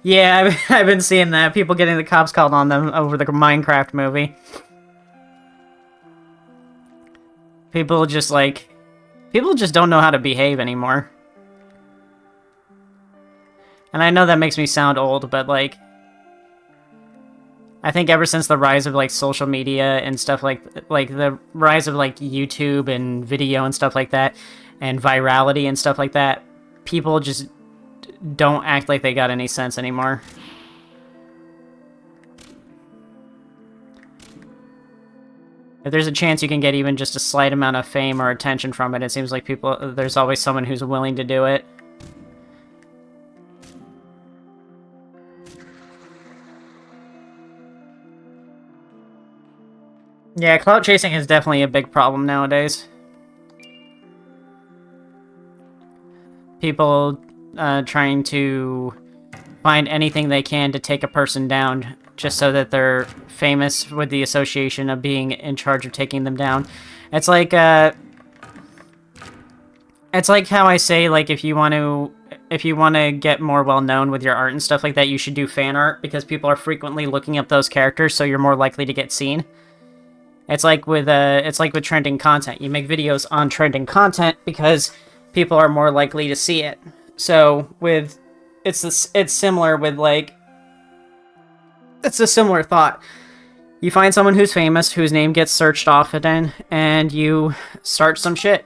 Yeah, I've been seeing that. People getting the cops called on them over the Minecraft movie. People just, like... People just don't know how to behave anymore. And I know that makes me sound old, but, like... I think ever since the rise of, like, social media and stuff like the rise of, like, YouTube and video and stuff like that, and virality and stuff like that, people just don't act like they got any sense anymore. If there's a chance you can get even just a slight amount of fame or attention from it, it seems like there's always someone who's willing to do it. Yeah, clout chasing is definitely a big problem nowadays. People trying to find anything they can to take a person down just so that they're famous with the association of being in charge of taking them down. It's like how I say, like, if you want to get more well known with your art and stuff like that, you should do fan art because people are frequently looking up those characters, so you're more likely to get seen. It's like with trending content. You make videos on trending content because people are more likely to see it. So it's similar with, like, it's a similar thought. You find someone who's famous, whose name gets searched often, and you start some shit.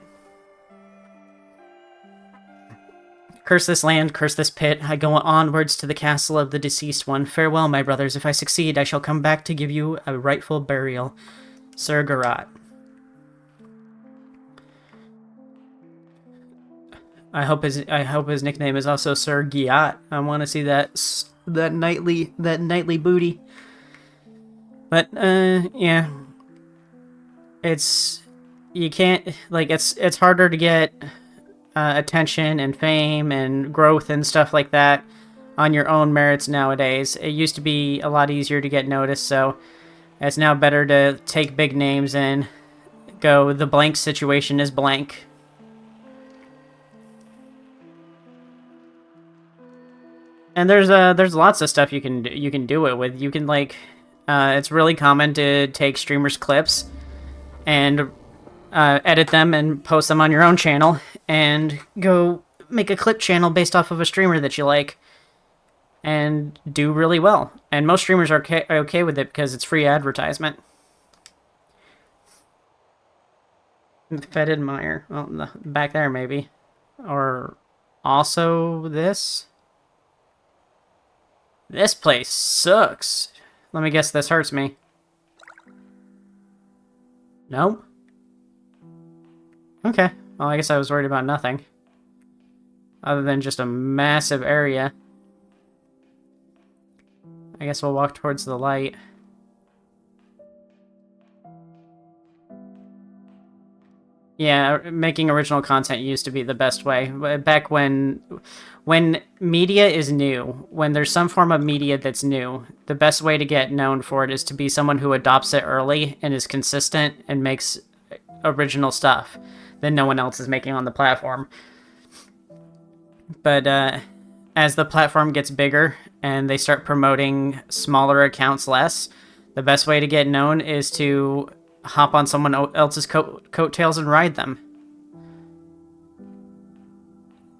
Curse this land, curse this pit. I go onwards to the castle of the deceased one. Farewell, my brothers. If I succeed, I shall come back to give you a rightful burial. Sir Garat. I hope his nickname is also Sir Giat. I want to see that knightly booty. But yeah, you can't, like, it's harder to get attention and fame and growth and stuff like that on your own merits nowadays. It used to be a lot easier to get noticed, so it's now better to take big names and go, the blank situation is blank. And there's lots of stuff you can do it with. You can, like, it's really common to take streamers' clips and edit them and post them on your own channel and go make a clip channel based off of a streamer that you like and do really well. And most streamers are okay with it because it's free advertisement. Fetid Mire. Well, back there, maybe. Or also this. This place sucks. Let me guess, this hurts me. Nope. Okay. Well, I guess I was worried about nothing. Other than just a massive area. I guess we'll walk towards the light. Yeah, making original content used to be the best way. Back when media is new, when there's some form of media that's new, the best way to get known for it is to be someone who adopts it early and is consistent and makes original stuff that no one else is making on the platform. But as the platform gets bigger and they start promoting smaller accounts less, the best way to get known is to hop on someone else's coattails and ride them.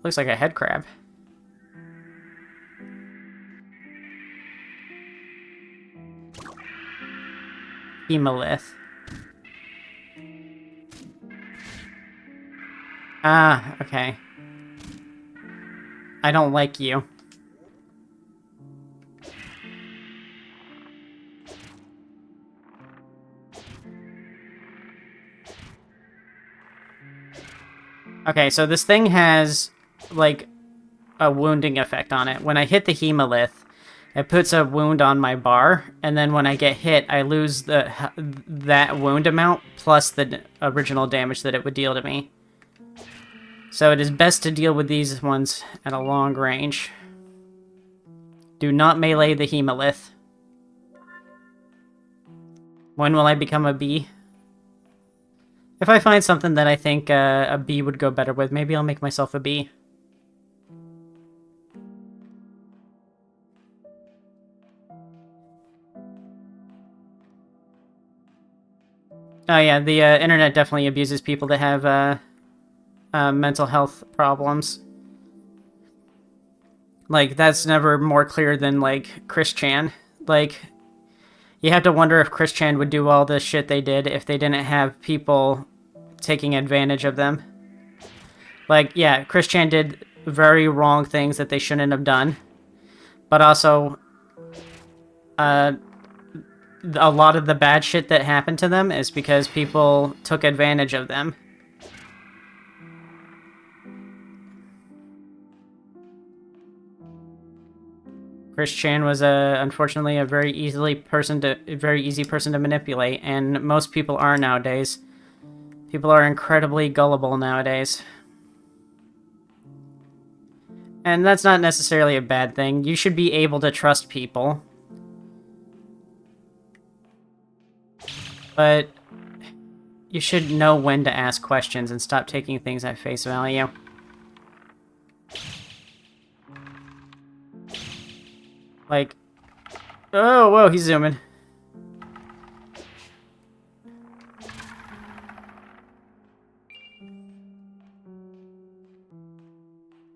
Looks like a head crab. Hemalith. Ah, okay. I don't like you. Okay, so this thing has, like, a wounding effect on it. When I hit the Hemalith, it puts a wound on my bar, and then when I get hit, I lose that wound amount plus the original damage that it would deal to me. So it is best to deal with these ones at a long range. Do not melee the Hemalith. When will I become a bee? If I find something that I think a bee would go better with, maybe I'll make myself a bee. Oh yeah, the internet definitely abuses people that have mental health problems. Like, that's never more clear than, like, Chris Chan. Like, you have to wonder if Chris Chan would do all this shit they did if they didn't have people taking advantage of them. Like, yeah, Chris Chan did very wrong things that they shouldn't have done. But also, a lot of the bad shit that happened to them is because people took advantage of them. Chris Chan was unfortunately a very easy person to manipulate, and most people are nowadays. People are incredibly gullible nowadays. And that's not necessarily a bad thing. You should be able to trust people. But you should know when to ask questions and stop taking things at face value. Like, oh, whoa, he's zooming.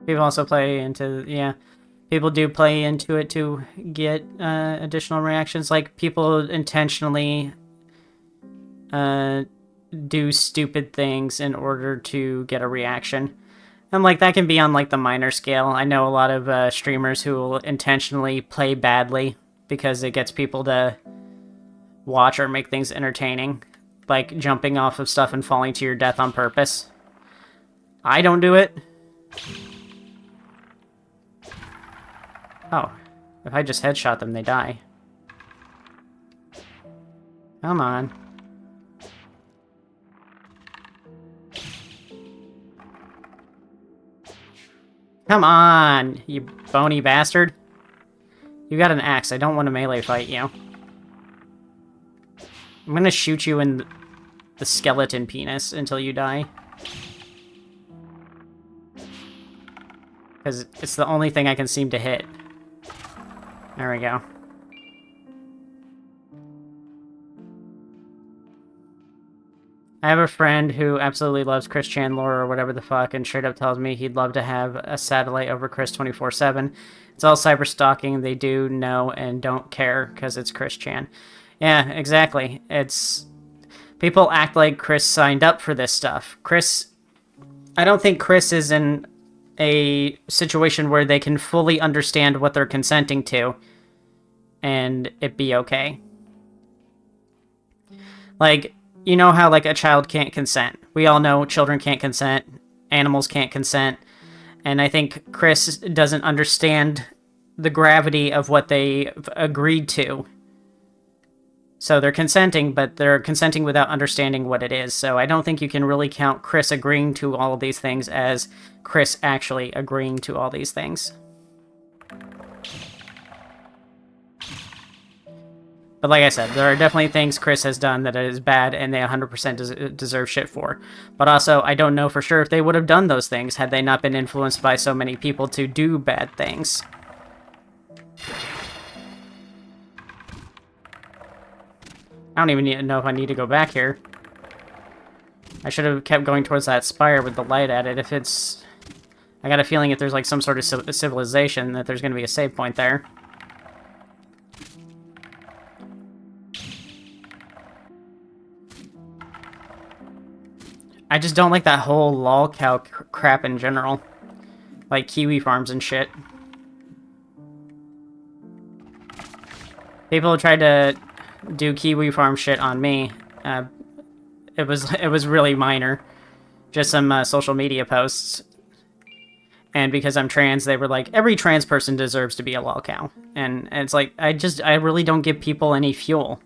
People also play into, yeah, people do play into it to get additional reactions. Like, people intentionally do stupid things in order to get a reaction. And, like, that can be on, like, the minor scale. I know a lot of streamers who will intentionally play badly because it gets people to watch or make things entertaining. Like, jumping off of stuff and falling to your death on purpose. I don't do it. Oh, if I just headshot them, they die. Come on. Come on, you bony bastard. You got an axe. I don't want to melee fight you. I'm gonna shoot you in the skeleton penis until you die. Because it's the only thing I can seem to hit. There we go. I have a friend who absolutely loves Chris Chan lore or whatever the fuck, and straight up tells me he'd love to have a satellite over Chris 24/7. It's all cyber stalking. They do know and don't care because it's Chris Chan. Yeah, exactly. It's... people act like Chris signed up for this stuff. I don't think Chris is in a situation where they can fully understand what they're consenting to and it be okay. Like, you know how, like, a child can't consent. We all know children can't consent, animals can't consent, and I think Chris doesn't understand the gravity of what they agreed to. So they're consenting, but they're consenting without understanding what it is. So I don't think you can really count Chris agreeing to all of these things as Chris actually agreeing to all these things. But like I said, there are definitely things Chris has done that is bad and they 100% deserve shit for. But also, I don't know for sure if they would have done those things had they not been influenced by so many people to do bad things. I don't even know if I need to go back here. I should have kept going towards that spire with the light at it. If it's... I got a feeling if there's like some sort of civilization that there's going to be a save point there. I just don't like that whole lol cow crap in general. Like kiwi farms and shit. People tried to do kiwi farm shit on me. It was really minor. Just some social media posts. And because I'm trans, they were like, every trans person deserves to be a lol cow. And it's like, I really don't give people any fuel.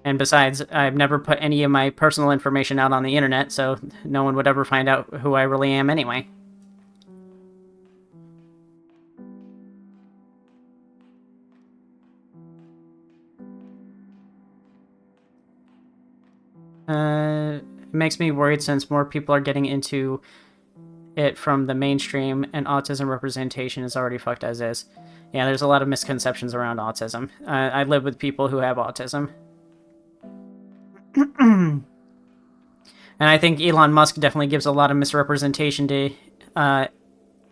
And besides, I've never put any of my personal information out on the internet, so no one would ever find out who I really am anyway. It makes me worried since more people are getting into it from the mainstream, and autism representation is already fucked as is. Yeah, there's a lot of misconceptions around autism. I live with people who have autism. And I think Elon Musk definitely gives a lot of misrepresentation to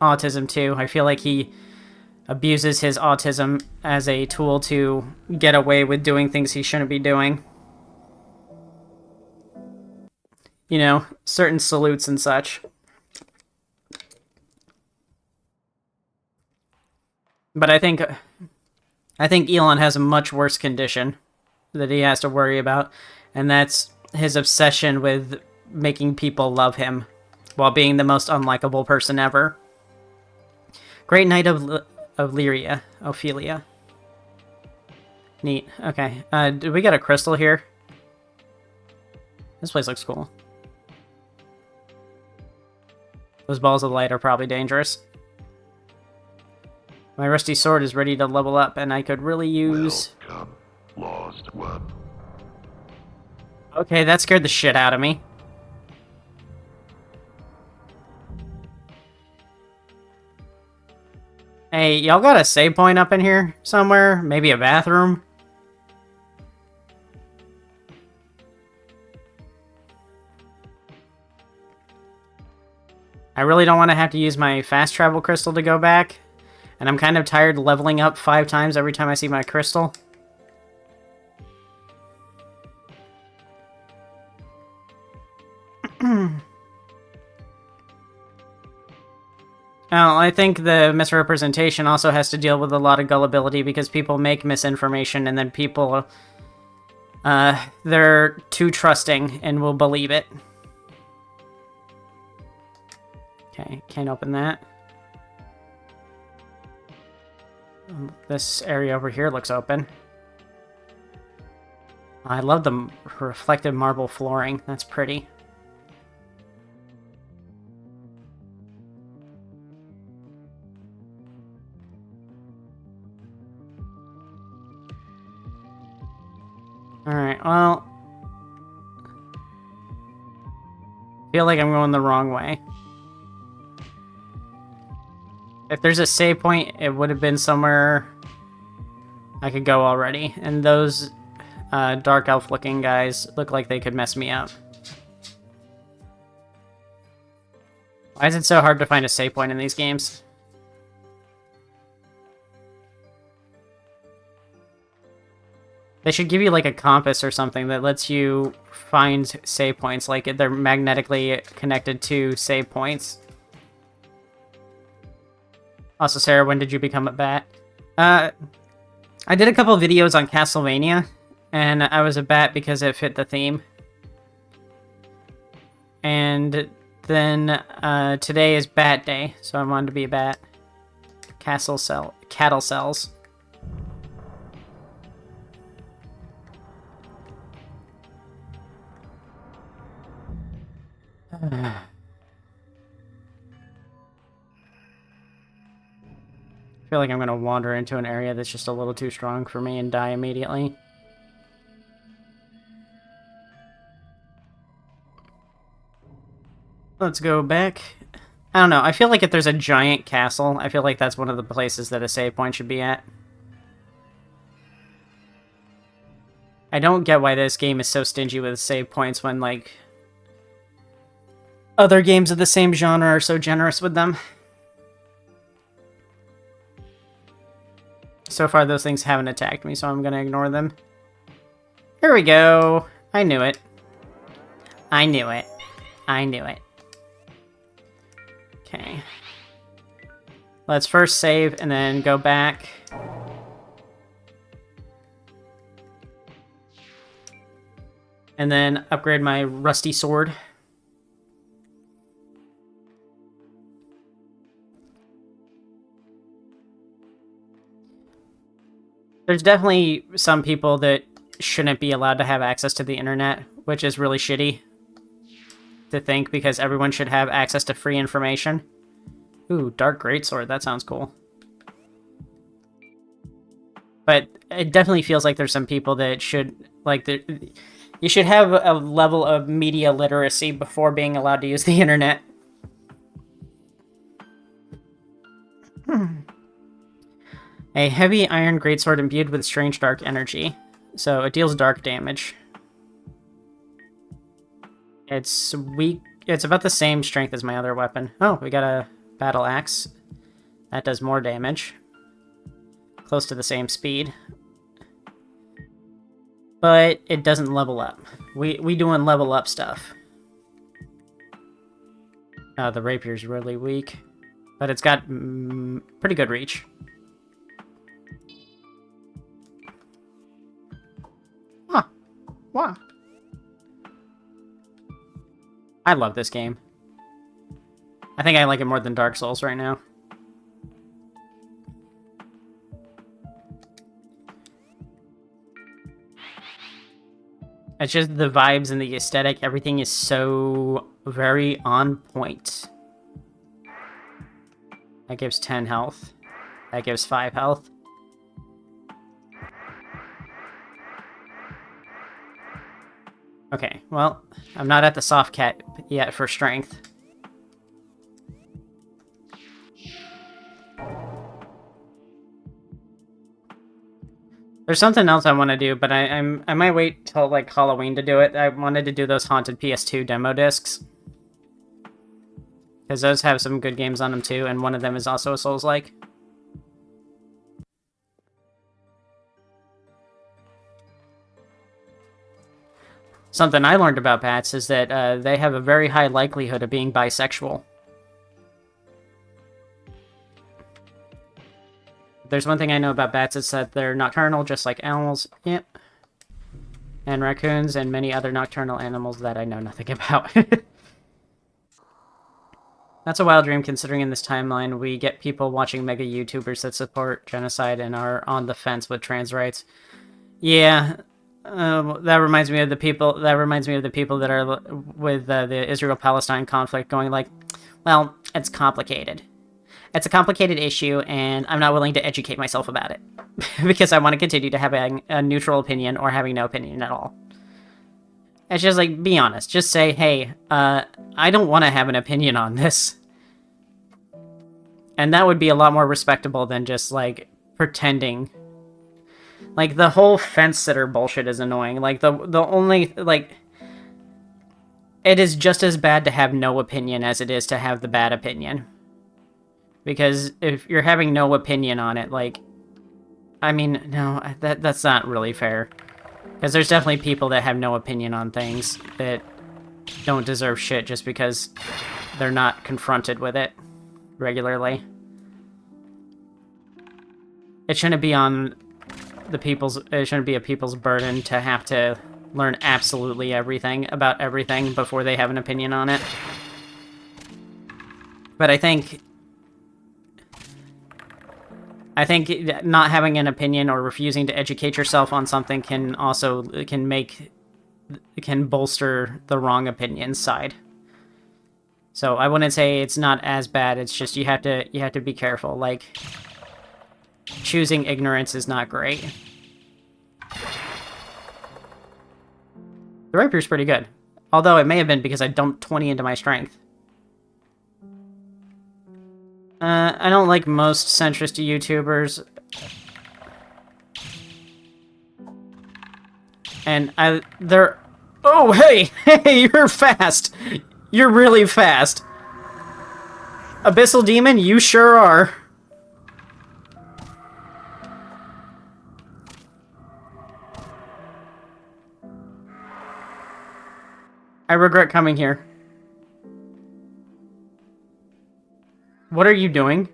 autism, too. I feel like he abuses his autism as a tool to get away with doing things he shouldn't be doing. You know, certain salutes and such. But I think Elon has a much worse condition that he has to worry about, and that's his obsession with making people love him while being the most unlikable person ever. Great Knight of Lyria. Ophelia. Neat. Okay. Did we get a crystal here? This place looks cool. Those balls of light are probably dangerous. My rusty sword is ready to level up, and I could really use... Welcome, lost one. Okay, that scared the shit out of me. Hey, y'all got a save point up in here somewhere? Maybe a bathroom? I really don't want to have to use my fast travel crystal to go back. And I'm kind of tired leveling up 5 times every time I see my crystal. Well, I think the misrepresentation also has to deal with a lot of gullibility because people make misinformation and then people, they're too trusting and will believe it. Okay, can't open that. This area over here looks open. I love the reflective marble flooring. That's pretty. Alright, well... I feel like I'm going the wrong way. If there's a save point, it would have been somewhere I could go already. And those dark elf-looking guys look like they could mess me up. Why is it so hard to find a save point in these games? They should give you like a compass or something that lets you find save points, like they're magnetically connected to save points. Also, Sarah, when did you become a bat? I did a couple videos on Castlevania, and I was a bat because it fit the theme. And then today is Bat Day, so I wanted to be a bat. Cattle cells. I feel like I'm going to wander into an area that's just a little too strong for me and die immediately. Let's go back. I don't know, I feel like if there's a giant castle, I feel like that's one of the places that a save point should be at. I don't get why this game is so stingy with save points when, like, other games of the same genre are so generous with them. So far, those things haven't attacked me, so I'm gonna ignore them. Here we go. I knew it. I knew it. I knew it. Okay. Let's first save and then go back. And then upgrade my rusty sword. There's definitely some people that shouldn't be allowed to have access to the internet, which is really shitty to think, because everyone should have access to free information. Ooh, Dark Greatsword, that sounds cool. But it definitely feels like there's some people that should, like, you should have a level of media literacy before being allowed to use the internet. A heavy iron greatsword imbued with strange dark energy. So it deals dark damage. It's weak. It's about the same strength as my other weapon. Oh, we got a battle axe. That does more damage. Close to the same speed. But it doesn't level up. We doing level up stuff. The rapier's really weak. But it's got pretty good reach. Huh. Wow. I love this game. I think I like it more than Dark Souls right now. It's just the vibes and the aesthetic. Everything is so very on point. That gives 10 health. That gives 5 health. Okay, well, I'm not at the soft cat yet for strength. There's something else I want to do, but I might wait till like Halloween to do it. I wanted to do those Haunted PS2 demo discs. Because those have some good games on them too, and one of them is also a Souls-like. Something I learned about bats is that they have a very high likelihood of being bisexual. There's one thing I know about bats, it's that they're nocturnal, just like owls. Yep. And raccoons and many other nocturnal animals that I know nothing about. That's a wild dream, considering in this timeline we get people watching mega YouTubers that support genocide and are on the fence with trans rights. Yeah, that reminds me of the people. That reminds me of the people that are with the Israel-Palestine conflict, going like, "Well, it's complicated. It's a complicated issue, and I'm not willing to educate myself about it because I want to continue to have a neutral opinion or having no opinion at all." It's just like, be honest. Just say, hey, I don't want to have an opinion on this. And that would be a lot more respectable than just, like, pretending. Like, the whole fence-sitter bullshit is annoying. Like, the only, like... It is just as bad to have no opinion as it is to have the bad opinion. Because if you're having no opinion on it, like... I mean, no, that's not really fair. Because there's definitely people that have no opinion on things that don't deserve shit just because they're not confronted with it regularly. It shouldn't be on the people's... It shouldn't be a people's burden to have to learn absolutely everything about everything before they have an opinion on it. But I think not having an opinion or refusing to educate yourself on something can also can bolster the wrong opinion side. So I wouldn't say it's not as bad. It's just you have to be careful. Like, choosing ignorance is not great. The rapier's pretty good, although it may have been because I dumped 20 into my strength. I don't like most centrist YouTubers. And they're... Oh, hey! Hey, you're fast! You're really fast. Abyssal Demon, you sure are. I regret coming here. What are you doing?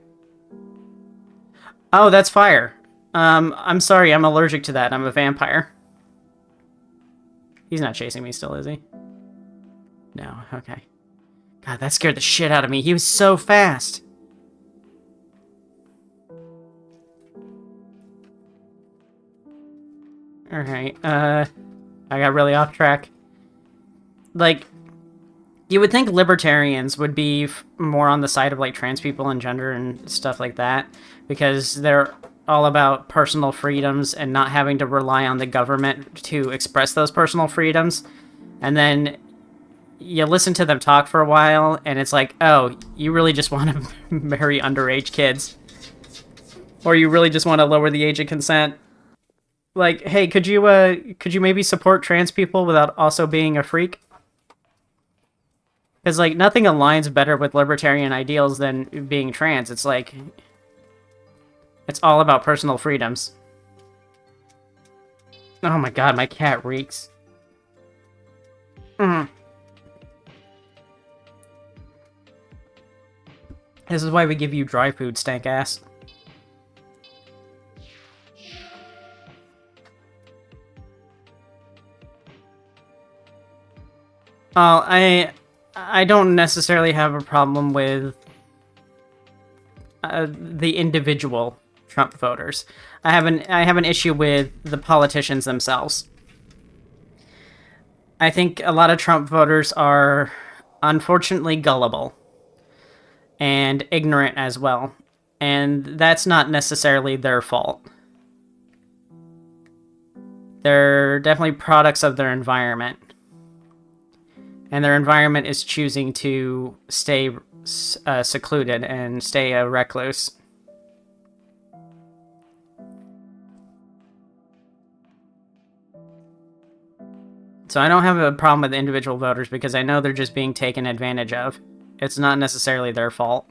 Oh, that's fire. I'm sorry, I'm allergic to that. I'm a vampire. He's not chasing me still, is he? No, okay. God, that scared the shit out of me. He was so fast. Alright, I got really off track. Like... You would think libertarians would be more on the side of, like, trans people and gender and stuff like that, because they're all about personal freedoms and not having to rely on the government to express those personal freedoms. And then you listen to them talk for a while, and it's like, oh, you really just want to marry underage kids. Or you really just want to lower the age of consent. Like, hey, could you maybe support trans people without also being a freak? Because, like, nothing aligns better with libertarian ideals than being trans. It's like, it's all about personal freedoms. Oh my god, my cat reeks. This is why we give you dry food, stank ass. Well, I don't necessarily have a problem with the individual Trump voters. I have an issue with the politicians themselves. I think a lot of Trump voters are unfortunately gullible and ignorant as well, and that's not necessarily their fault. They're definitely products of their environment. And their environment is choosing to stay secluded and stay a recluse. So I don't have a problem with individual voters because I know they're just being taken advantage of. It's not necessarily their fault.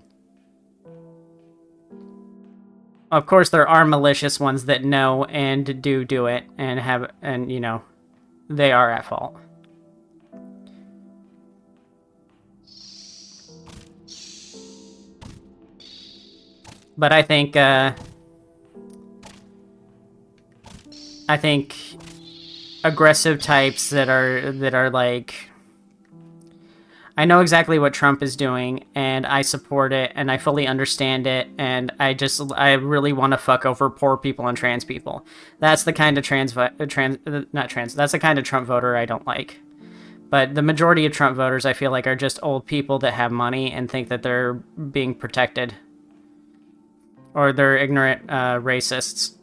Of course, there are malicious ones that know and do it and you know, they are at fault. But I think aggressive types that are like, I know exactly what Trump is doing, and I support it, and I fully understand it, and I really want to fuck over poor people and trans people. That's the kind of that's the kind of Trump voter I don't like. But the majority of Trump voters, I feel like, are just old people that have money and think that they're being protected. Or they're ignorant racists.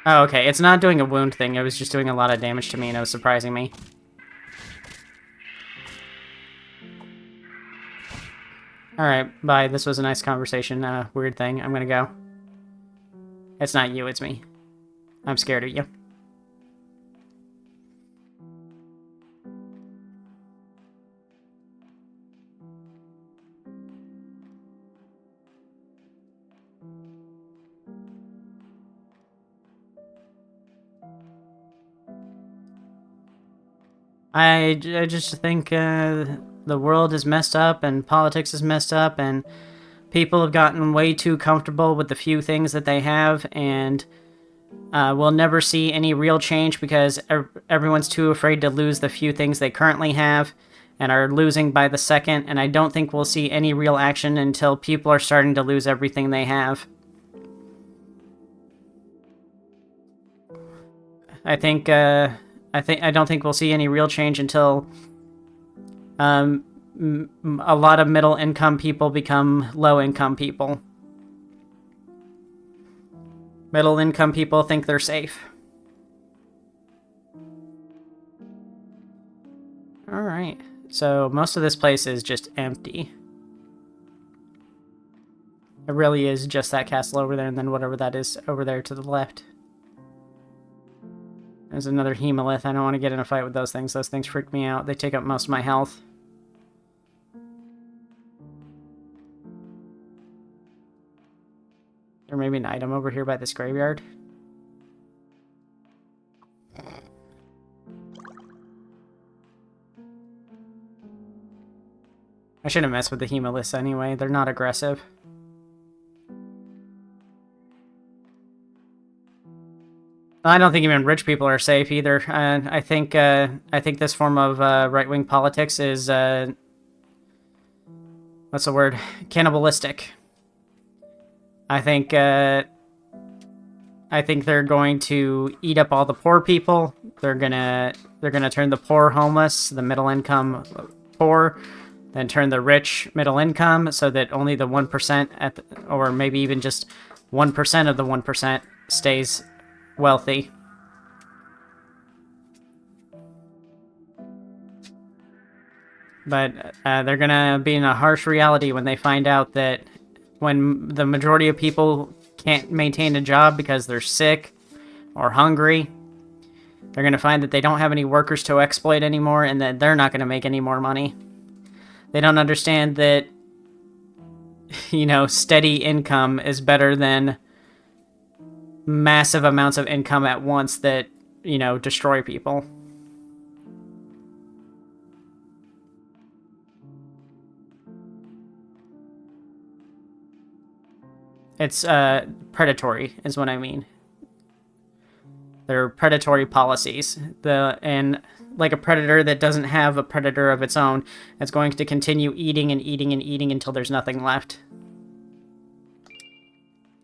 Oh, okay. It's not doing a wound thing. It was just doing a lot of damage to me, and it was surprising me. Alright, bye. This was a nice conversation. Weird thing. I'm gonna go. It's not you, it's me. I'm scared of you. I just think the world is messed up and politics is messed up and people have gotten way too comfortable with the few things that they have, and we'll never see any real change because everyone's too afraid to lose the few things they currently have and are losing by the second, and I don't think we'll see any real action until people are starting to lose everything they have. I don't think we'll see any real change until a lot of middle-income people become low-income people. Middle-income people think they're safe. Alright, so most of this place is just empty. It really is just that castle over there and then whatever that is over there to the left. There's another Hemalith. I don't want to get in a fight with those things. Those things freak me out. They take up most of my health. There may be an item over here by this graveyard. I shouldn't mess with the Hemaliths anyway. They're not aggressive. I don't think even rich people are safe either. I think this form of right-wing politics is what's the word? Cannibalistic. I think they're going to eat up all the poor people. They're gonna turn the poor homeless, the middle income poor, then turn the rich middle income, so that only the 1% or maybe even just 1% of the 1% stays wealthy. But they're gonna be in a harsh reality when they find out that when the majority of people can't maintain a job because they're sick or hungry, they're gonna find that they don't have any workers to exploit anymore and that they're not gonna make any more money. They don't understand that, you know, steady income is better than massive amounts of income at once that, you know, destroy people. It's predatory is what I mean. They're predatory policies. And like a predator that doesn't have a predator of its own, it's going to continue eating and eating and eating until there's nothing left.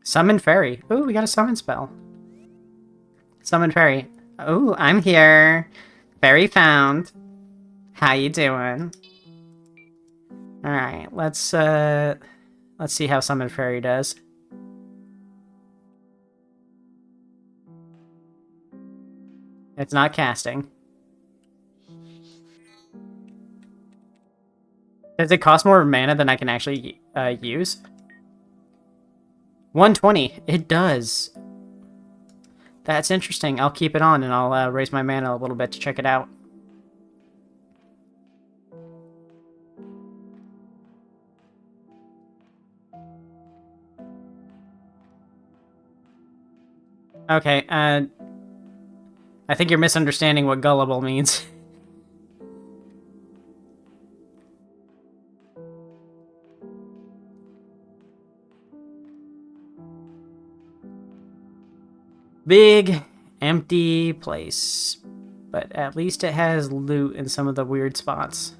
Summon fairy. Ooh, we got a summon spell. Summon fairy. Ooh, I'm here. Fairy found. How you doing? Alright, let's see how summon fairy does. It's not casting. Does it cost more mana than I can actually use? 120. It does. That's interesting. I'll keep it on and I'll raise my mana a little bit to check it out. Okay, I think you're misunderstanding what gullible means. Big, empty place. But at least it has loot in some of the weird spots.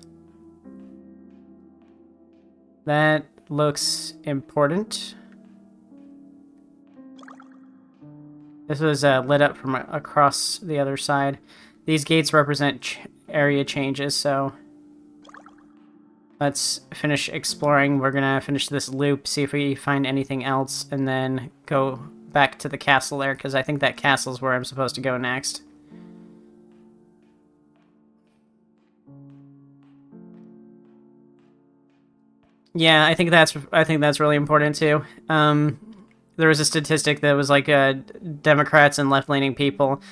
That looks important. This was lit up from across the other side. These gates represent area changes, so let's finish exploring. We're gonna finish this loop, see if we find anything else, and then go back to the castle there, because I think that castle's where I'm supposed to go next. Yeah, I think that's really important too. There was a statistic that was like Democrats and left-leaning people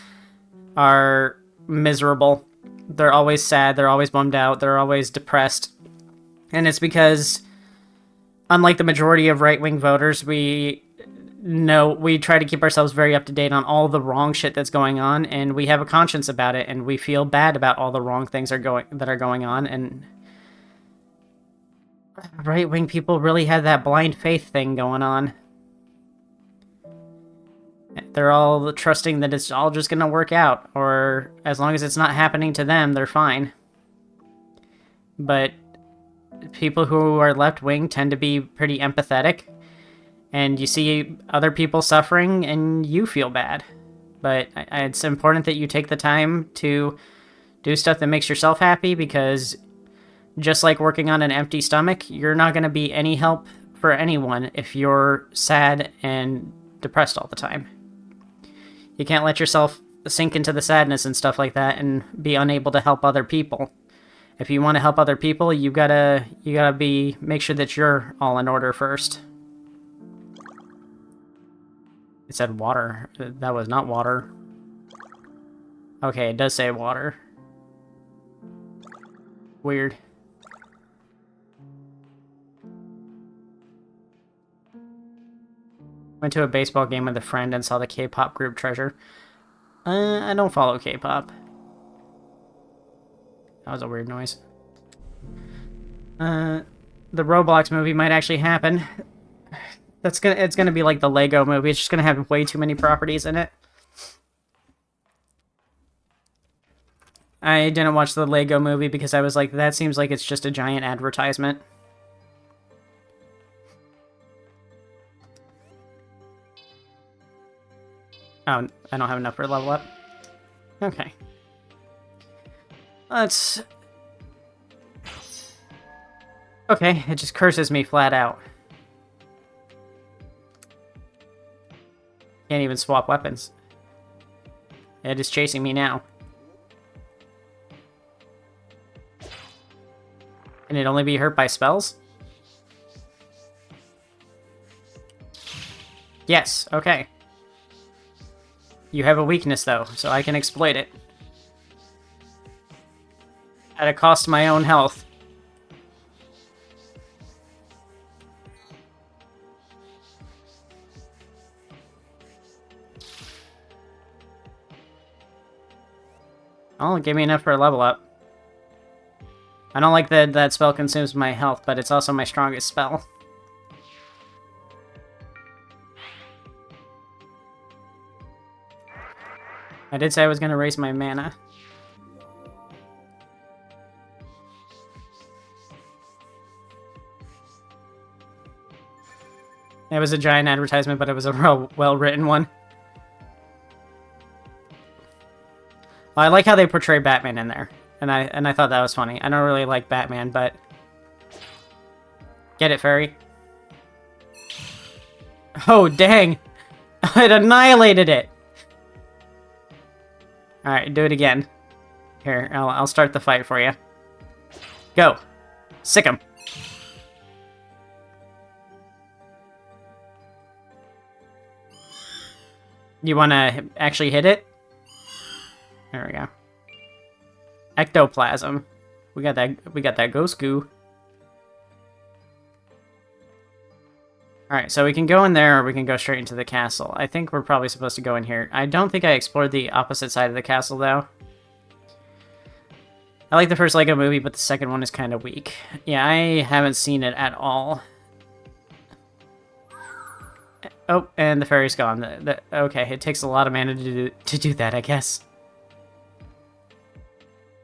are miserable. They're always sad, they're always bummed out, they're always depressed. And it's because, unlike the majority of right-wing voters, we try to keep ourselves very up-to-date on all the wrong shit that's going on, and we have a conscience about it, and we feel bad about all the wrong things that are going on, and right-wing people really had that blind faith thing going on. They're all trusting that it's all just gonna work out, or as long as it's not happening to them, they're fine. But people who are left-wing tend to be pretty empathetic, and you see other people suffering, and you feel bad. But it's important that you take the time to do stuff that makes yourself happy, because just like working on an empty stomach, you're not going to be any help for anyone if you're sad and depressed all the time. You can't let yourself sink into the sadness and stuff like that and be unable to help other people. If you want to help other people, you gotta make sure that you're all in order first. It said water. That was not water. Okay, it does say water. Weird. Went to a baseball game with a friend and saw the K-pop group Treasure. I don't follow K-pop. That was a weird noise. The Roblox movie might actually happen. It's gonna be like the Lego movie. It's just gonna have way too many properties in it. I didn't watch the Lego movie because I was like, that seems like it's just a giant advertisement. Oh, I don't have enough for a level up. Okay. Let's... Okay, it just curses me flat out. Can't even swap weapons. It is chasing me now. it only be hurt by spells? Yes, okay. You have a weakness, though, so I can exploit it. At a cost to my own health. Oh, it gave me enough for a level up. I don't like that that spell consumes my health, but it's also my strongest spell. I did say I was going to raise my mana. It was a giant advertisement, but it was a real well-written one. I like how they portray Batman in there, and I thought that was funny. I don't really like Batman, but get it, fairy? Oh dang! It annihilated it. All right, do it again. Here, I'll start the fight for you. Go, sick him. You want to actually hit it? There we go. Ectoplasm. We got that ghost goo. Alright, so we can go in there or we can go straight into the castle. I think we're probably supposed to go in here. I don't think I explored the opposite side of the castle, though. I like the first Lego movie, but the second one is kind of weak. Yeah, I haven't seen it at all. Oh, and the fairy's gone. Okay, it takes a lot of mana to do that, I guess.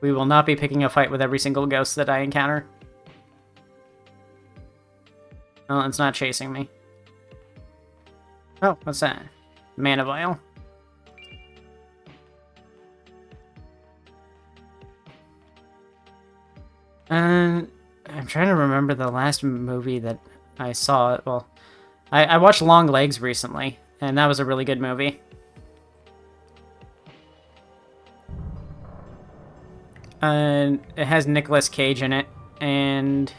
We will not be picking a fight with every single ghost that I encounter. Well, it's not chasing me. Oh, what's that? Mana vial. I'm trying to remember the last movie that I saw. Well, I watched Long Legs recently, and that was a really good movie. It has Nicolas Cage in it, and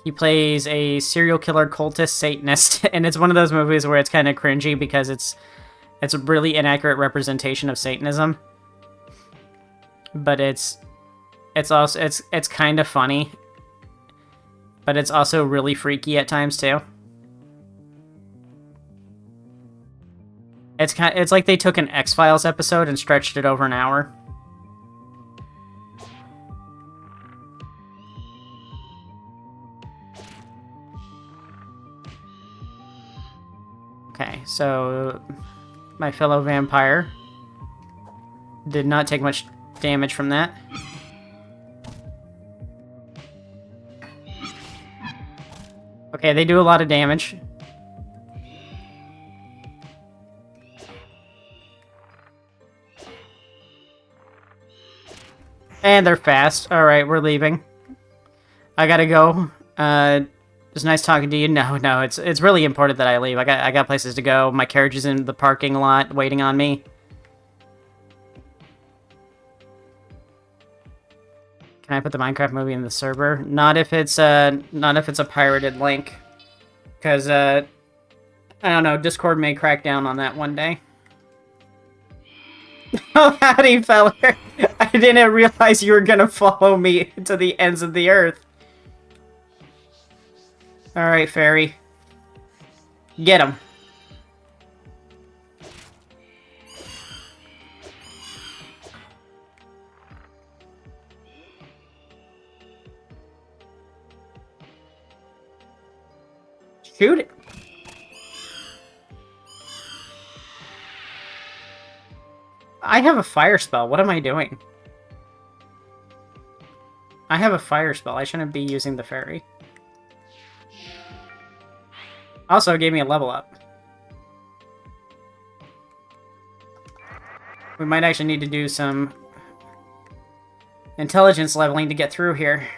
he plays a serial killer cultist Satanist, and it's one of those movies where it's kind of cringy because it's a really inaccurate representation of Satanism. But it's also it's kind of funny, but it's also really freaky at times too. It's like they took an X-Files episode and stretched it over an hour. Okay, so my fellow vampire did not take much damage from that. Okay, they do a lot of damage. And they're fast. Alright, we're leaving. I gotta go. It's nice talking to you. No, it's really important that I leave. I got places to go. My carriage is in the parking lot waiting on me. Can I put the Minecraft movie in the server? Not if it's a pirated link. Because I don't know, Discord may crack down on that one day. Oh, howdy, fella. I didn't realize you were gonna follow me to the ends of the earth. Alright, fairy. Get him. Shoot it. I have a fire spell. What am I doing? I have a fire spell. I shouldn't be using the fairy. Also, it gave me a level up. We might actually need to do some intelligence leveling to get through here.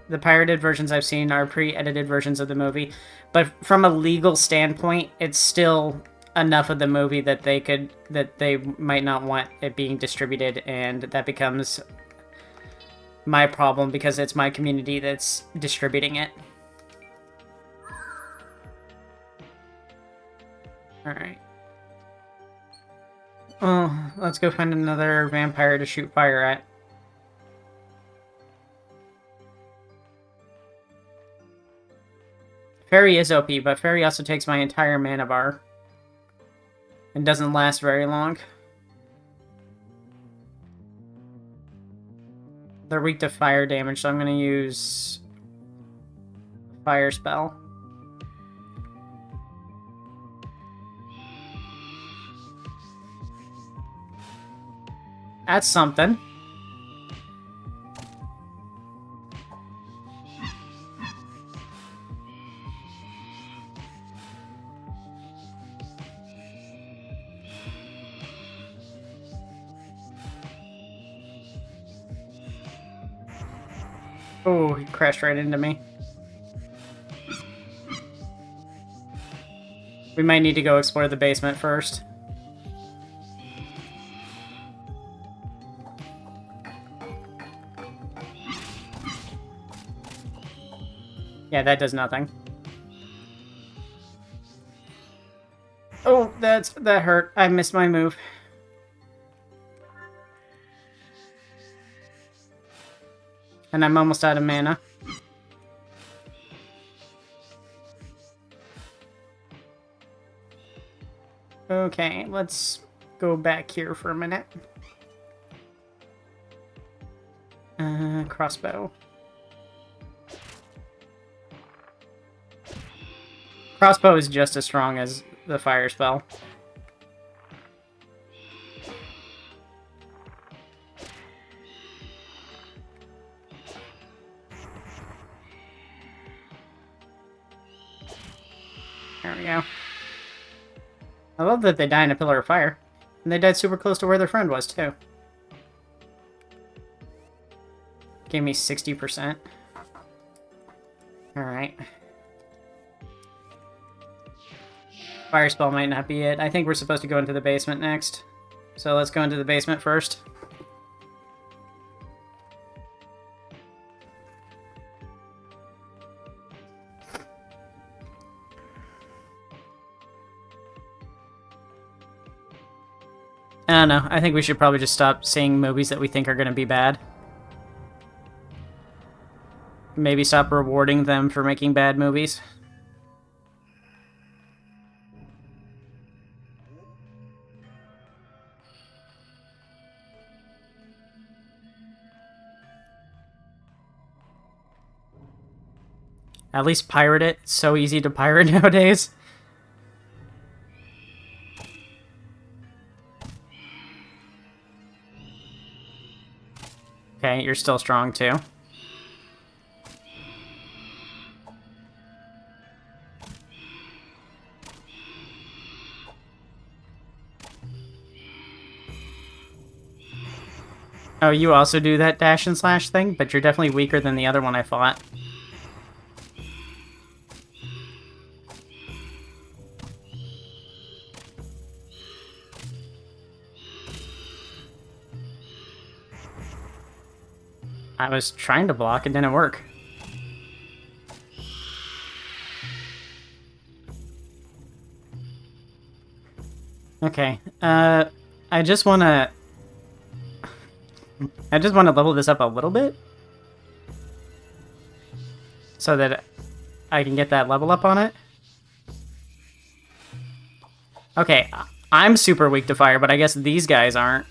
The pirated versions I've seen are pre-edited versions of the movie, but from a legal standpoint, it's still enough of the movie that they might not want it being distributed, and that becomes my problem because it's my community that's distributing it. Alright. Oh, let's go find another vampire to shoot fire at. Fairy is OP, but Fairy also takes my entire mana bar. And doesn't last very long. They're weak to fire damage, so I'm going to use fire spell. That's something. Oh, he crashed right into me. We might need to go explore the basement first. Yeah, that does nothing. Oh, that hurt. I missed my move. And I'm almost out of mana. Okay, let's go back here for a minute. Crossbow. Crossbow is just as strong as the fire spell. There we go. I love that they die in a pillar of fire. And they died super close to where their friend was, too. Gave me 60%. Alright. Fire spell might not be it. I think we're supposed to go into the basement next. So let's go into the basement first. I don't know. I think we should probably just stop seeing movies that we think are going to be bad. Maybe stop rewarding them for making bad movies. At least pirate it. It's so easy to pirate nowadays. Okay, you're still strong too. Oh, you also do that dash and slash thing, but you're definitely weaker than the other one I fought. I was trying to block, it didn't work. Okay, I just wanna level this up a little bit. So that I can get that level up on it. Okay, I'm super weak to fire, but I guess these guys aren't.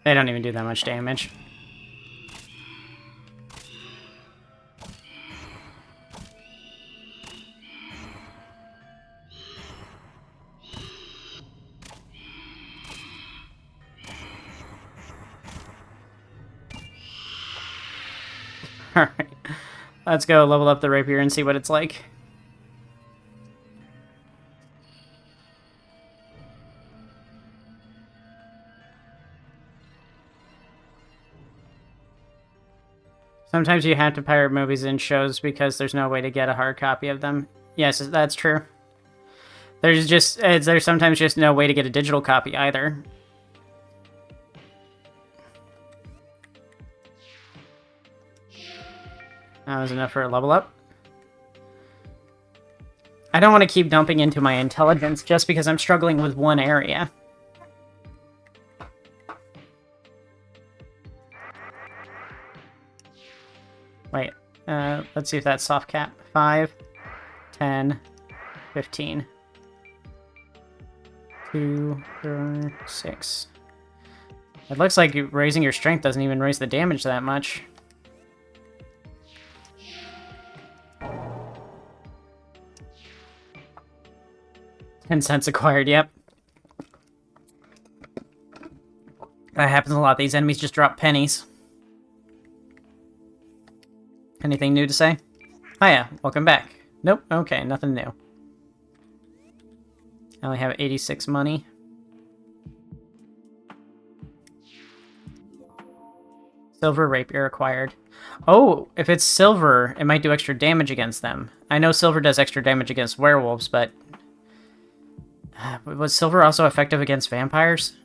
They don't even do that much damage. Alright. Let's go level up the rapier and see what it's like. Sometimes you have to pirate movies and shows because there's no way to get a hard copy of them. Yes, that's true. There's sometimes just no way to get a digital copy either. That was enough for a level up. I don't want to keep dumping into my intelligence just because I'm struggling with one area. Wait, let's see if that's soft cap. 5, 10, 15. 2, 3, 6. It looks like raising your strength doesn't even raise the damage that much. $0.10 acquired, yep. That happens a lot. These enemies just drop pennies. Anything new to say? Hiya, welcome back. Nope, okay, nothing new. I only have 86 money. Silver rapier acquired. Oh, if it's silver, it might do extra damage against them. I know silver does extra damage against werewolves, but... was silver also effective against vampires?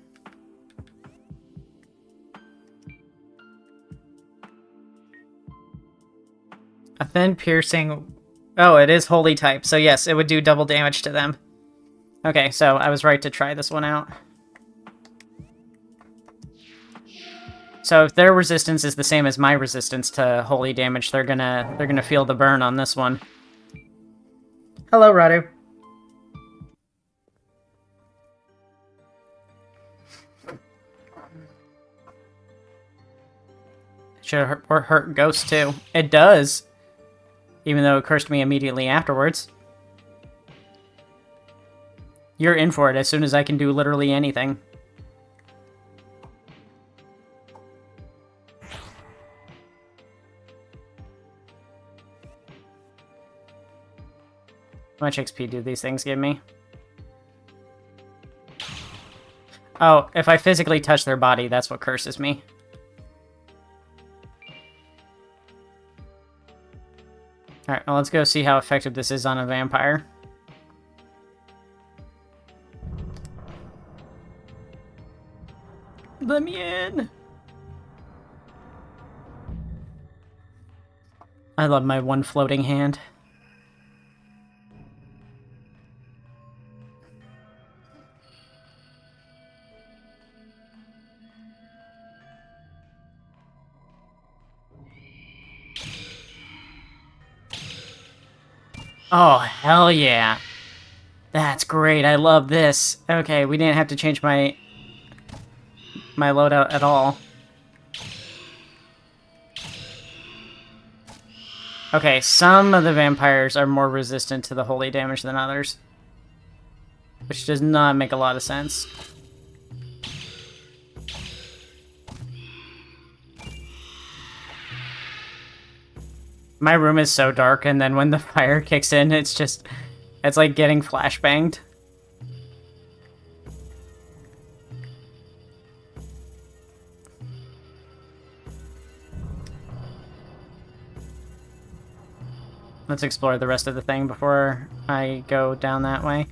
A thin piercing... Oh, it is holy type, so yes, it would do double damage to them. Okay, so I was right to try this one out. So if their resistance is the same as my resistance to holy damage, they're gonna feel the burn on this one. Hello, Radu. Should hurt ghosts too. It does. Even though it cursed me immediately afterwards. You're in for it as soon as I can do literally anything. How much XP do these things give me? Oh, if I physically touch their body, that's what curses me. Alright, well, let's go see how effective this is on a vampire. Let me in! I love my one floating hand. Oh, hell yeah. That's great. I love this. Okay, we didn't have to change my loadout at all. Okay, some of the vampires are more resistant to the holy damage than others. Which does not make a lot of sense. My room is so dark, and then when the fire kicks in, it's like getting flashbanged. Let's explore the rest of the thing before I go down that way.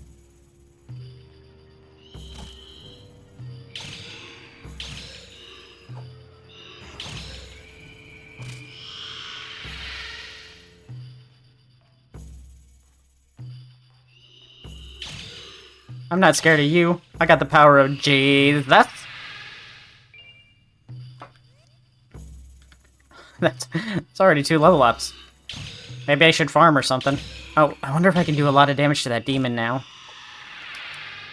I'm not scared of you. I got the power of Jesus. It's already 2 level ups. Maybe I should farm or something. Oh, I wonder if I can do a lot of damage to that demon now.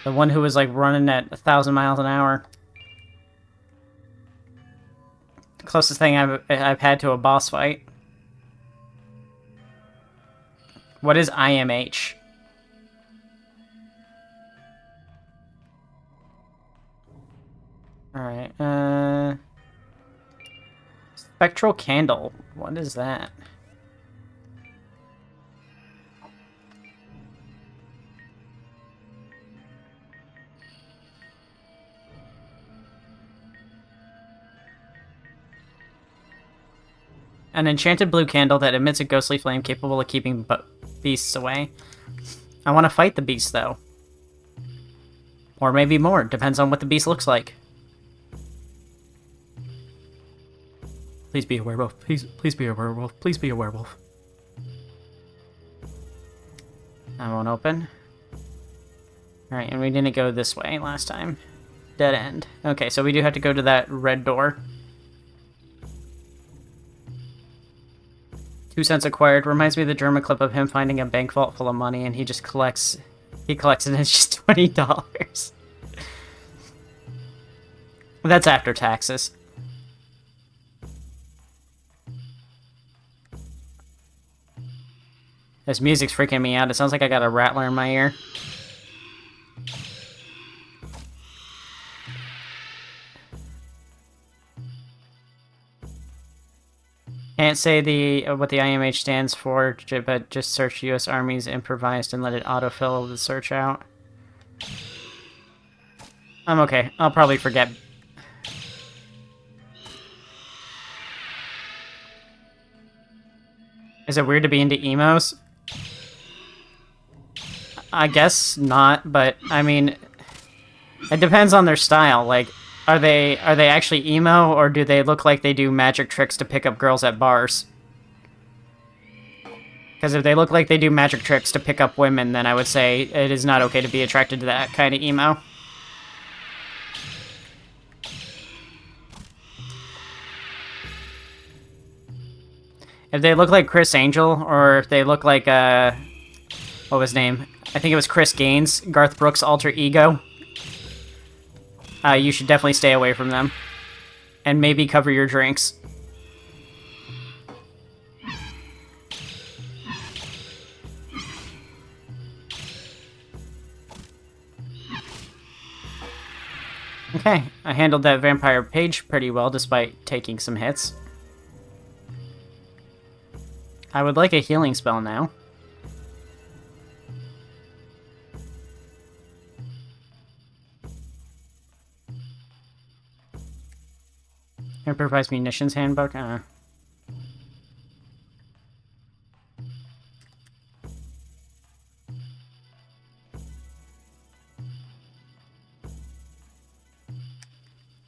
The one who was like running at 1,000 miles an hour. The closest thing I've had to a boss fight. What is IMH? Alright, Spectral Candle. What is that? An enchanted blue candle that emits a ghostly flame capable of keeping beasts away. I want to fight the beast, though. Or maybe more. Depends on what the beast looks like. Please be a werewolf. Please be a werewolf. Please be a werewolf. That won't open. Alright, and we didn't go this way last time. Dead end. Okay, so we do have to go to that red door. 2 cents acquired. Reminds me of the German clip of him finding a bank vault full of money and he just collects... He collects it and it's just $20. That's after taxes. This music's freaking me out. It sounds like I got a rattler in my ear. Can't say what the IMH stands for, but just search U.S. Army's improvised and let it autofill the search out. I'm okay. I'll probably forget. Is it weird to be into emos? I guess not, but I mean, it depends on their style. Like, are they actually emo, or do they look like they do magic tricks to pick up girls at bars? Because if they look like they do magic tricks to pick up women, then I would say it is not okay to be attracted to that kind of emo. If they look like Chris Angel, or if they look like, what was his name? I think it was Chris Gaines, Garth Brooks' alter ego. You should definitely stay away from them. And maybe cover your drinks. Okay, I handled that vampire page pretty well despite taking some hits. I would like a healing spell now. Improvised munitions handbook? Oh,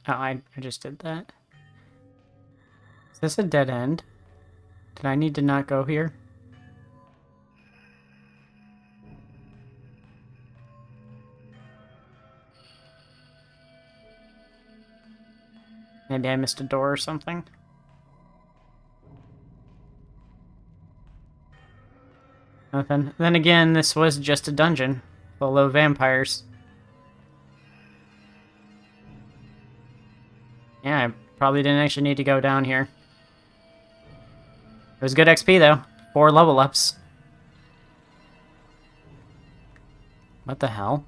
I just did that. Is this a dead end? Did I need to not go here? Maybe I missed a door or something? Nothing. Then again, this was just a dungeon full of vampires. Yeah, I probably didn't actually need to go down here. It was good XP, though. 4 level ups. What the hell?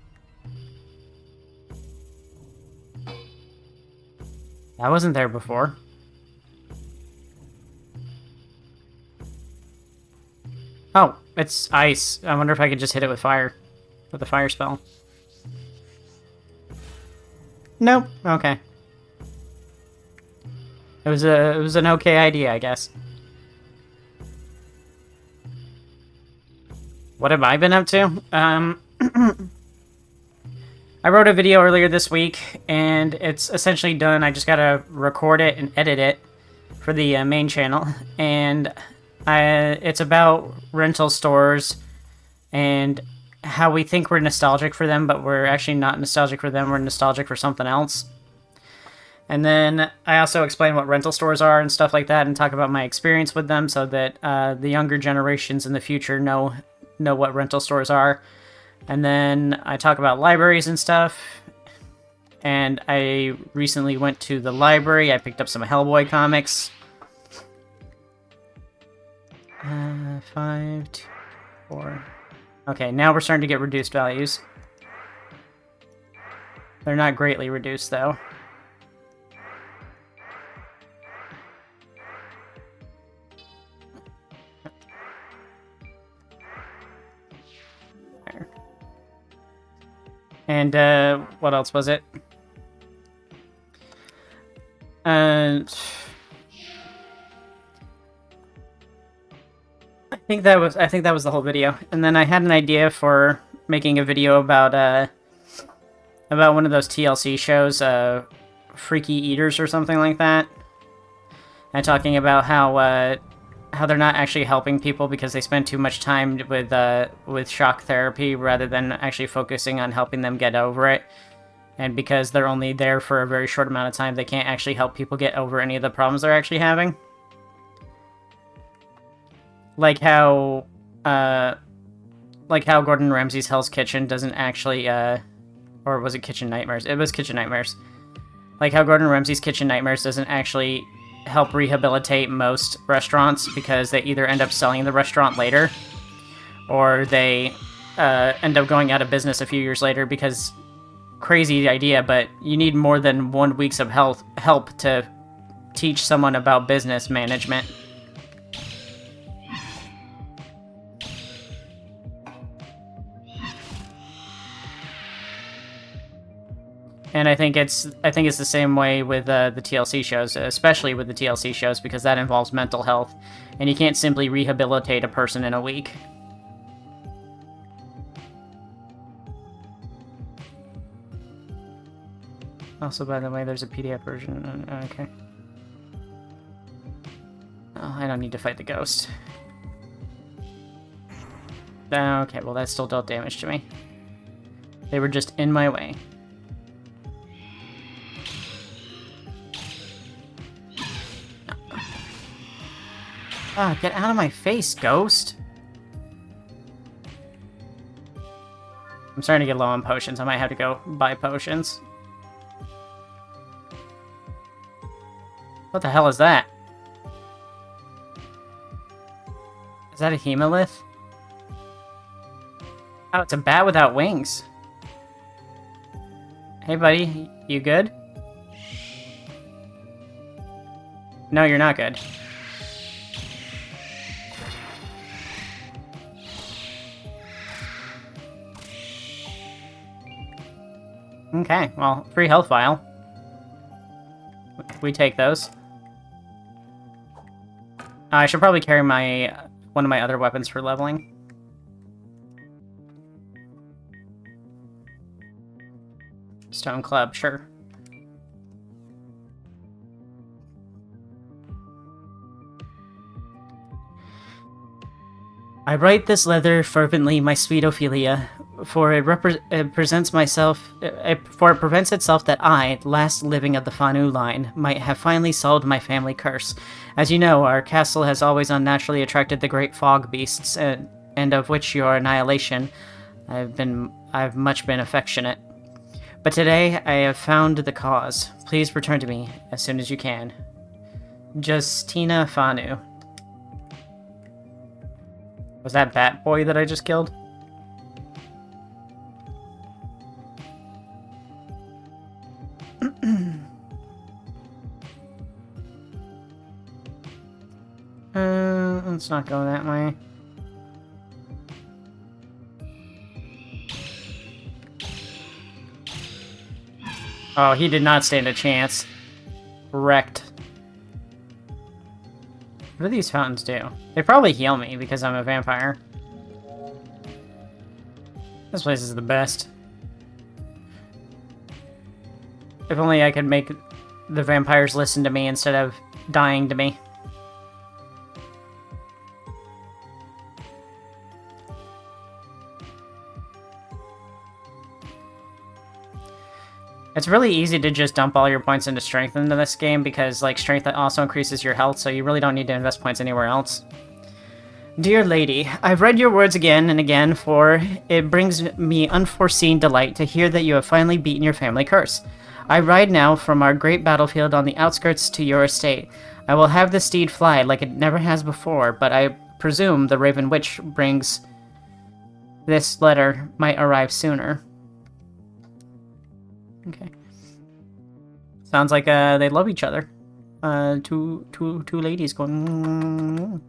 That wasn't there before. Oh, it's ice. I wonder if I could just hit it with fire. With a fire spell. Nope. Okay. It was an okay idea, I guess. What have I been up to? I wrote a video earlier this week, and it's essentially done. I just gotta record it and edit it for the main channel, and it's about rental stores and how we think we're nostalgic for them, but we're actually not nostalgic for them. We're nostalgic for something else. And then I also explain what rental stores are and stuff like that, and talk about my experience with them, so that the younger generations in the future know what rental stores are. And then I talk about libraries and stuff. And I recently went to the library. I picked up some Hellboy comics. 5, 2, 4. Okay, now we're starting to get reduced values. They're not greatly reduced, though. And, what else was it? I think that was the whole video. And then I had an idea for making a video about one of those TLC shows, Freaky Eaters or something like that. And talking about how they're not actually helping people because they spend too much time with shock therapy rather than actually focusing on helping them get over it. And because they're only there for a very short amount of time, they can't actually help people get over any of the problems they're actually having. Like how Gordon Ramsay's Hell's Kitchen doesn't actually, or was it Kitchen Nightmares? It was Kitchen Nightmares. Like how Gordon Ramsay's Kitchen Nightmares doesn't actually help rehabilitate most restaurants because they either end up selling the restaurant later, or they end up going out of business a few years later because... Crazy idea, but you need more than 1 week's of help to teach someone about business management. And I think it's the same way with the TLC shows, especially with the TLC shows, because that involves mental health, and you can't simply rehabilitate a person in a week. Also, by the way, there's a PDF version. Okay. Oh, I don't need to fight the ghost. Okay, well, that still dealt damage to me. They were just in my way. Ah, get out of my face, ghost! I'm starting to get low on potions. I might have to go buy potions. What the hell is that? Is that a Hemalith? Oh, it's a bat without wings. Hey, buddy. You good? No, you're not good. Okay, well, free health vial. We take those. I should probably carry one of my other weapons for leveling. Stone club, sure. I write this letter fervently, my sweet Ophelia, for it prevents itself that I, last living of the Fanu line, might have finally solved my family curse. As you know, our castle has always unnaturally attracted the great fog beasts, and of which your annihilation I've much been affectionate. But today I have found the cause. Please return to me as soon as you can. Justina Fanu. Was that Bat Boy that I just killed? Let's not go that way. Oh, he did not stand a chance. Wrecked. What do these fountains do? They probably heal me because I'm a vampire. This place is the best. If only I could make the vampires listen to me instead of dying to me. It's really easy to just dump all your points into strength into this game because, like, strength also increases your health, so you really don't need to invest points anywhere else. Dear lady, I've read your words again and again, for it brings me unforeseen delight to hear that you have finally beaten your family curse. I ride now from our great battlefield on the outskirts to your estate. I will have the steed fly like it never has before, but I presume the Raven Witch brings this letter might arrive sooner. Okay. Sounds like they love each other. Two ladies going.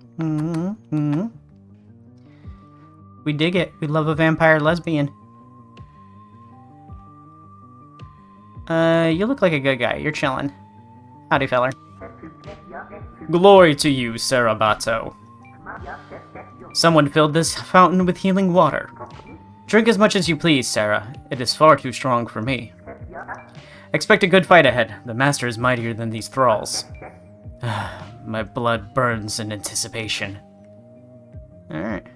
We dig it. We love a vampire lesbian. You look like a good guy. You're chilling. Howdy, feller. Glory to you, Sarabato. Someone filled this fountain with healing water. Drink as much as you please, Sarah. It is far too strong for me. Expect a good fight ahead. The master is mightier than these thralls. My blood burns in anticipation. Alright.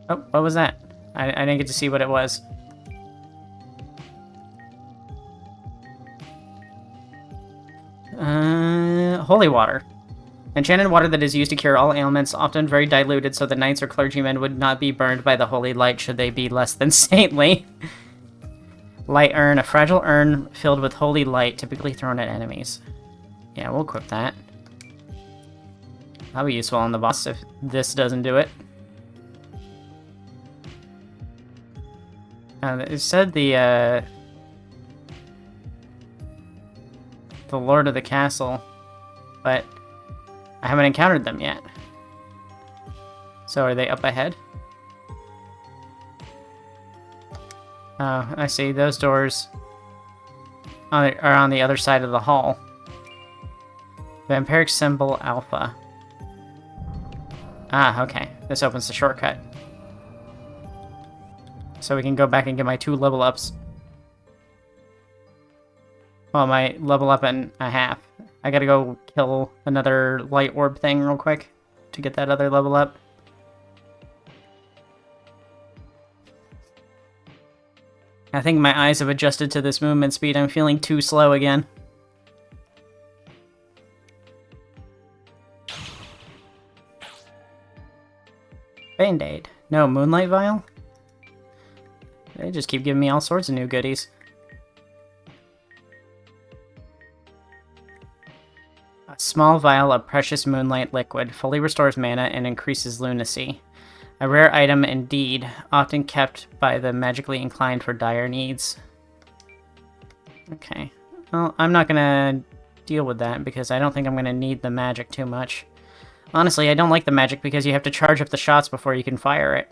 Oh, what was that? I didn't get to see what it was. Holy water. Enchanted water that is used to cure all ailments, often very diluted, so the knights or clergymen would not be burned by the holy light should they be less than saintly. Light urn, a fragile urn filled with holy light, typically thrown at enemies. Yeah, we'll equip that. That'll be useful on the boss if this doesn't do it. It said the Lord of the Castle, but I haven't encountered them yet. So are they up ahead? Oh, I see. Those doors are on the other side of the hall. Vampiric symbol Alpha. Ah, okay. This opens the shortcut. So we can go back and get my 2 level ups. Well, my level up and a half. I gotta go kill another light orb thing real quick to get that other level up. I think my eyes have adjusted to this movement speed. I'm feeling too slow again. Band-Aid. No, Moonlight Vial? They just keep giving me all sorts of new goodies. A small vial of precious moonlight liquid fully restores mana and increases lunacy. A rare item indeed, often kept by the magically inclined for dire needs. Okay. Well, I'm not gonna deal with that because I don't think I'm gonna need the magic too much. Honestly, I don't like the magic because you have to charge up the shots before you can fire it.